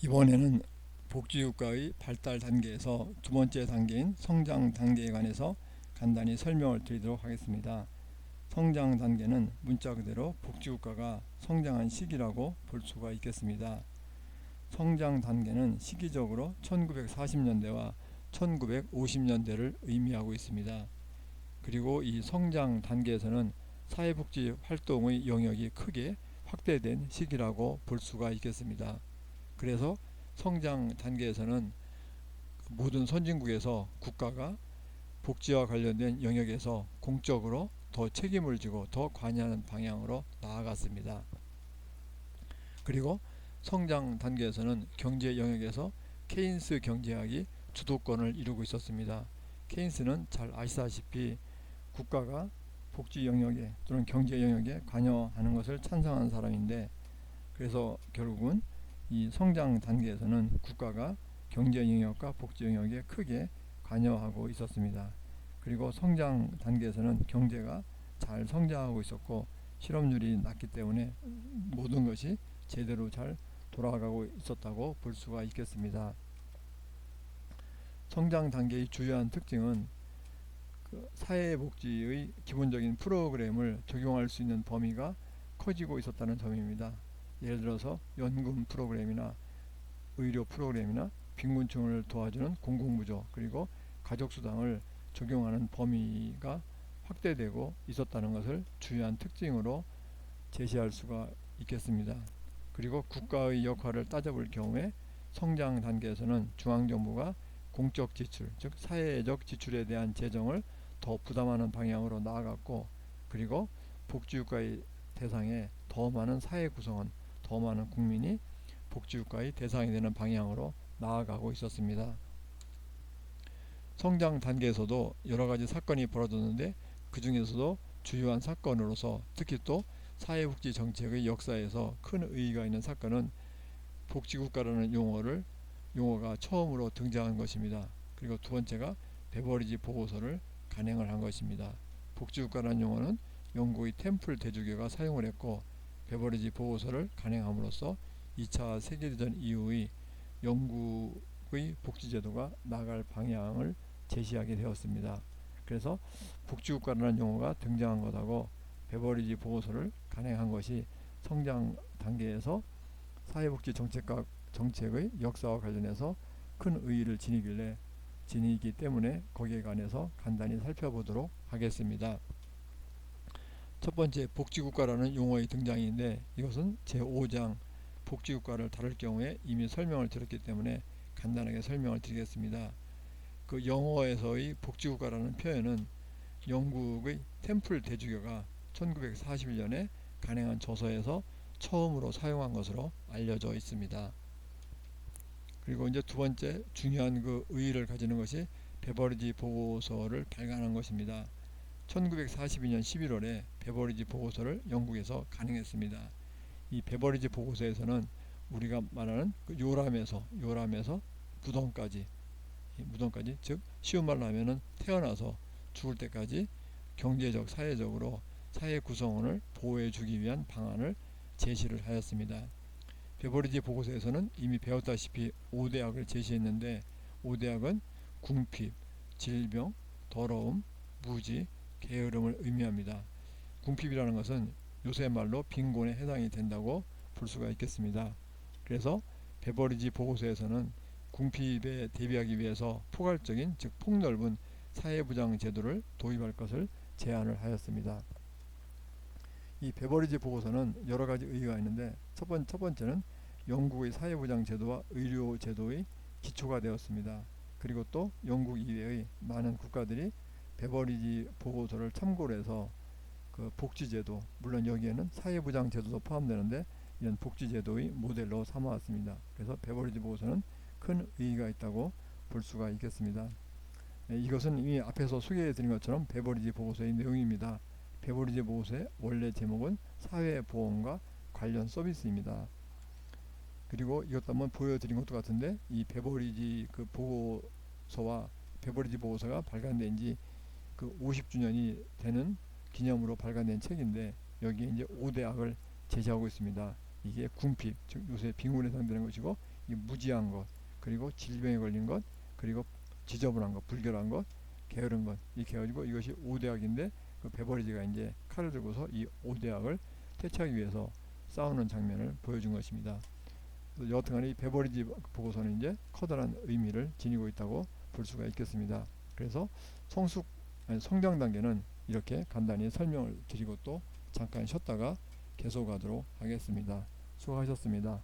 이번에는 복지국가의 발달 단계에서 두 번째 단계인 성장 단계에 관해서 간단히 설명을 드리도록 하겠습니다. 성장 단계는 문자 그대로 복지국가가 성장한 시기라고 볼 수가 있겠습니다. 성장 단계는 시기적으로 1940년대와 1950년대를 의미하고 있습니다. 그리고 이 성장 단계에서는 사회복지 활동의 영역이 크게 확대된 시기라고 볼 수가 있겠습니다. 그래서 성장 단계에서는 모든 선진국에서 국가가 복지와 관련된 영역에서 공적으로 더 책임을 지고 더 관여하는 방향으로 나아갔습니다. 그리고 성장 단계에서는 경제 영역에서 케인스 경제학이 주도권을 이루고 있었습니다. 케인스는 잘 아시다시피 국가가 복지 영역에 또는 경제 영역에 관여하는 것을 찬성하는 사람인데, 그래서 결국은 이 성장 단계에서는 국가가 경제 영역과 복지 영역에 크게 관여하고 있었습니다. 그리고 성장 단계에서는 경제가 잘 성장하고 있었고 실업률이 낮기 때문에 모든 것이 제대로 잘 돌아가고 있었다고 볼 수가 있겠습니다. 성장 단계의 주요한 특징은 사회복지의 기본적인 프로그램을 적용할 수 있는 범위가 커지고 있었다는 점입니다. 예를 들어서 연금 프로그램이나 의료 프로그램이나 빈곤층을 도와주는 공공부조, 그리고 가족수당을 적용하는 범위가 확대되고 있었다는 것을 주요한 특징으로 제시할 수가 있겠습니다. 그리고 국가의 역할을 따져볼 경우에 성장 단계에서는 중앙정부가 공적 지출, 즉 사회적 지출에 대한 재정을 더 부담하는 방향으로 나아갔고, 그리고 복지국가의 대상에 더 많은 사회 구성원, 더 많은 국민이 복지국가의 대상이 되는 방향으로 나아가고 있었습니다. 성장 단계에서도 여러가지 사건이 벌어졌는데, 그 중에서도 주요한 사건으로서 특히 또 사회복지 정책의 역사에서 큰 의의가 있는 사건은 복지국가라는 용어가 처음으로 등장한 것입니다. 그리고 두 번째가 베버리지 보고서를 간행을 한 것입니다. 복지국가라는 용어는 영국의 템플 대주교가 사용을 했고, 베버리지 보고서를 간행함으로써 2차 세계대전 이후의 영국의 복지제도가 나갈 방향을 제시하게 되었습니다. 그래서 복지국가라는 용어가 등장한 것하고 베버리지 보고서를 간행한 것이 성장 단계에서 사회복지 정책의 역사와 관련해서 큰 의의를 지니기 때문에 거기에 관해서 간단히 살펴보도록 하겠습니다. 첫 번째, 복지국가라는 용어의 등장인데, 이것은 제5장 복지국가를 다룰 경우에 이미 설명을 드렸기 때문에 간단하게 설명을 드리겠습니다. 그 영어에서의 복지국가라는 표현은 영국의 템플 대주교가 1941년에 간행한 저서에서 처음으로 사용한 것으로 알려져 있습니다. 그리고 이제 두 번째 중요한 그 의의를 가지는 것이 베버리지 보고서를 발간한 것입니다. 1942년 11월에 베버리지 보고서를 영국에서 간행했습니다. 이 베버리지 보고서에서는 우리가 말하는 그 요람에서 무덤까지, 즉 쉬운 말로 하면은 태어나서 죽을 때까지 경제적, 사회적으로 사회 구성원을 보호해주기 위한 방안을 제시를 하였습니다. 베버리지 보고서에서는 이미 배웠다시피 5대학을 제시했는데, 5대학은 궁핍, 질병, 더러움, 무지, 게으름을 의미합니다. 궁핍이라는 것은 요새 말로 빈곤에 해당이 된다고 볼 수가 있겠습니다. 그래서 베버리지 보고서에서는 궁핍에 대비하기 위해서 포괄적인, 즉 폭넓은 사회부장 제도를 도입할 것을 제안을 하였습니다. 이 베버리지 보고서는 여러 가지 의의가 있는데, 첫 번째는 영국의 사회보장 제도와 의료 제도의 기초가 되었습니다. 그리고 또 영국 이외의 많은 국가들이 베버리지 보고서를 참고로 해서 그 복지제도, 물론 여기에는 사회보장 제도도 포함되는데 이런 복지제도의 모델로 삼아왔습니다. 그래서 베버리지 보고서는 큰 의의가 있다고 볼 수가 있겠습니다. 이것은 이미 앞에서 소개해드린 것처럼 베버리지 보고서의 내용입니다. 베버리지 보고서의 원래 제목은 사회보험과 관련 서비스입니다. 그리고 이것도 한번 보여드린 것도 같은데, 이 베버리지 그 보고서와 베버리지 보고서가 발간된 지 그 50주년이 되는 기념으로 발간된 책인데, 여기에 이제 5대학을 제시하고 있습니다. 이게 궁핍, 즉 요새 빈곤에 해당되는 것이고, 이 무지한 것, 그리고 질병에 걸린 것, 그리고 지저분한 것, 불결한 것, 게으른 것, 이렇게 해가지고 이것이 5대학인데 그 베버리지가 이제 칼을 들고서 이 5대학을 퇴치하기 위해서 싸우는 장면을 보여준 것입니다. 여하튼간에 이 베버리지 보고서는 이제 커다란 의미를 지니고 있다고 볼 수가 있겠습니다. 그래서 성경 단계는 이렇게 간단히 설명을 드리고 또 잠깐 쉬었다가 계속하도록 하겠습니다. 수고하셨습니다.